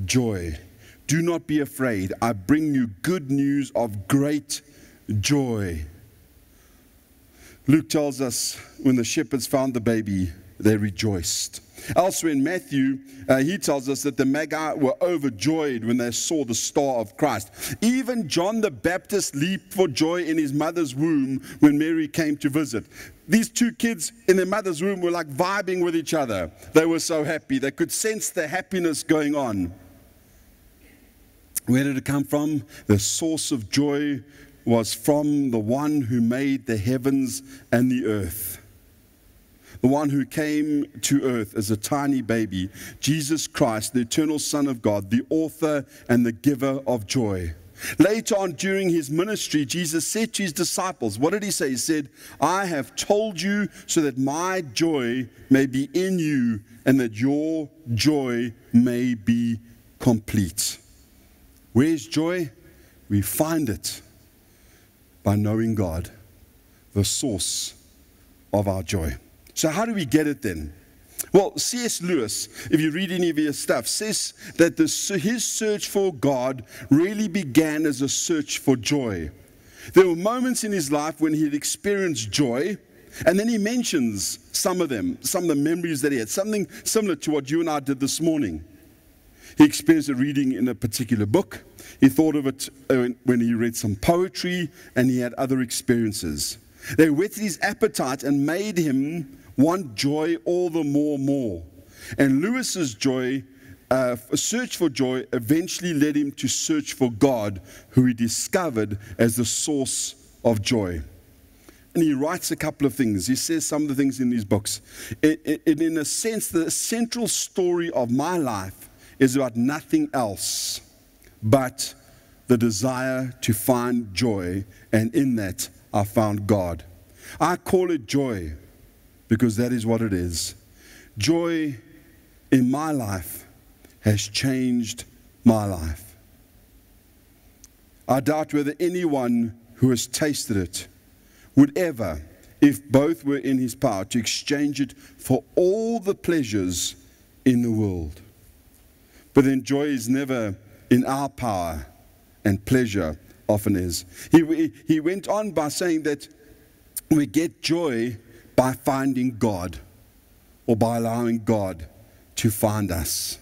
joy. Do not be afraid. I bring you good news of great joy. Luke tells us when the shepherds found the baby, they rejoiced. Elsewhere in Matthew, he tells us that the Magi were overjoyed when they saw the star of Christ. Even John the Baptist leaped for joy in his mother's womb when Mary came to visit. These two kids in their mother's womb were like vibing with each other. They were so happy. They could sense the happiness going on. Where did it come from? The source of joy was from the one who made the heavens and the earth. The one who came to earth as a tiny baby, Jesus Christ, the eternal Son of God, the author and the giver of joy. Later on during his ministry, Jesus said to his disciples, what did he say? He said, I have told you so that my joy may be in you and that your joy may be complete. Where's joy? We find it by knowing God, the source of our joy. So how do we get it then? Well, C.S. Lewis, if you read any of his stuff, says that his search for God really began as a search for joy. There were moments in his life when he had experienced joy, and then he mentions some of them, some of the memories that he had, something similar to what you and I did this morning. He experienced it reading in a particular book. He thought of it when he read some poetry, and he had other experiences. They whetted his appetite and made him want joy all the more. And Lewis's search for joy eventually led him to search for God, who he discovered as the source of joy. And he writes a couple of things. He says some of the things in his books. In a sense, the central story of my life is about nothing else but the desire to find joy, and in that I found God. I call it joy because that is what it is. Joy in my life has changed my life. I doubt whether anyone who has tasted it would ever, if both were in his power, to exchange it for all the pleasures in the world. But then joy is never in our power, and pleasure often is. He went on by saying that we get joy by finding God, or by allowing God to find us.